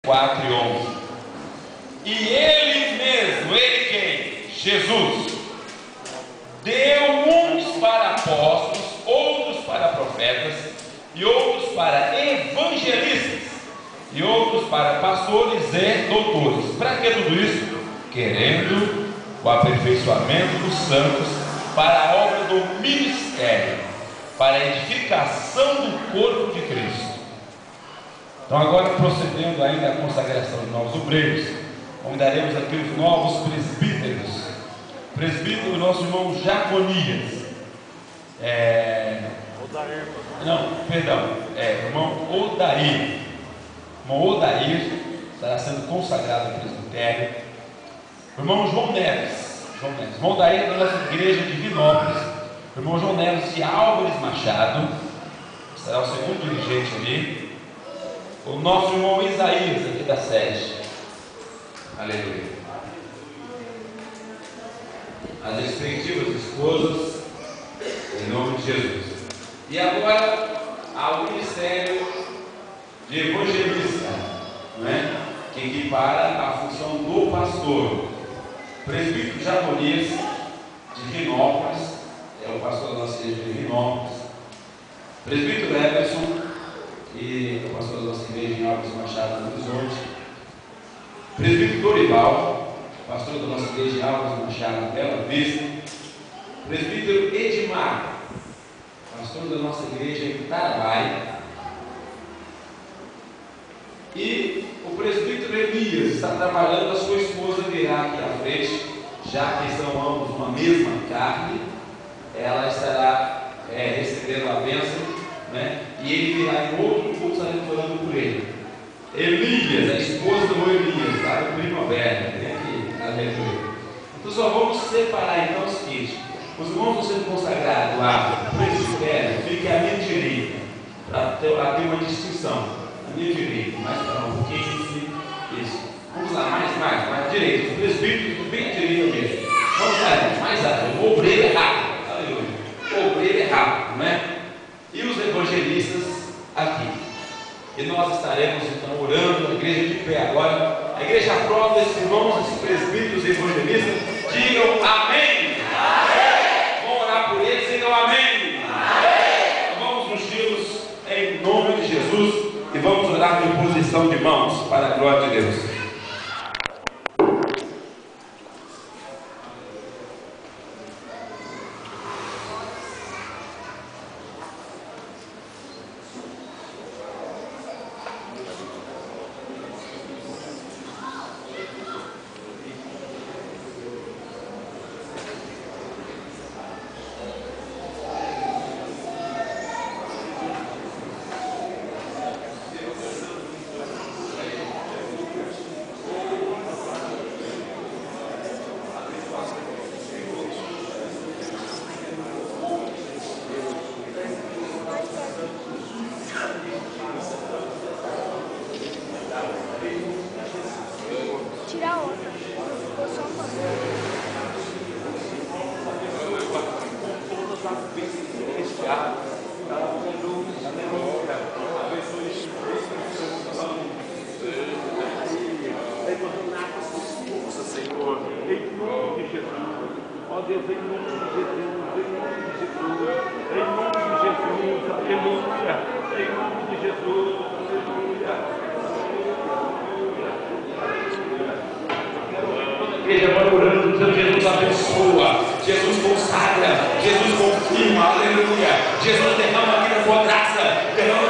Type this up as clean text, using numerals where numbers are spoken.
4:11. E ele mesmo, ele quem? Jesus, deu uns para apóstolos, outros para profetas, e outros para evangelistas, e outros para pastores e doutores. Para que tudo isso? Querendo o aperfeiçoamento dos santos para a obra do ministério, para a edificação do corpo de Cristo. Então, agora procedendo ainda à consagração de novos obreiros, convidaremos aqui os novos presbíteros. Presbítero, nosso irmão Jaconias. Irmão Odair. Irmão Odair estará sendo consagrado ao presbitério. Irmão João Neves. Irmão Odair é da nossa igreja de Vinópolis. Irmão João Neves de Álvares Machado será o segundo dirigente ali. O nosso irmão Isaías, aqui da sede. Aleluia. As respectivas esposas, em nome de Jesus. E agora, ao ministério de evangelista, que equipara a função do pastor. Presbítero Jaconias, de Vinópolis, é o pastor da nossa igreja de Vinópolis. Presbítero Everson, que é o pastor da nossa igreja em Álvares Machado, no Horizonte. Presbítero Dorival, pastor da nossa igreja em Álvares Machado, Bela Vista. Presbítero Edmar, pastor da nossa igreja em Tarabai. E o presbítero Elias está trabalhando, a sua esposa virá aqui à frente, já que são ambos uma mesma carne, ela estará recebendo a bênção, e ele virá em outro culto, estaremos orando por ele. Elias, a esposa do Elias, está no Primavera, vem aqui, aleluia. Então só vamos separar então o seguinte: os irmãos vão ser consagrados lá, o presbitério fique à minha direita, para ter uma distinção. À minha direita, mais para um pouquinho, isso. Vamos lá, mais direito, os presbíteros bem à direita mesmo. Vamos lá, irmãos, mais rápido. O obreiro é rápido, aleluia. O obreiro é rápido, E os evangelistas aqui. E nós estaremos então orando, a igreja de pé agora. A igreja aprova esses irmãos, esses presbíteros e evangelistas. Digam amém. Amém. Vamos orar por eles, digam amém. Amém. Então vamos ungí-los em nome de Jesus e vamos orar com posição de mãos para a glória de Deus. Igreja vai orando, dizendo: Jesus abençoa, Jesus consagra, Jesus confirma, aleluia. Jesus derrama aqui a sua graça, derrama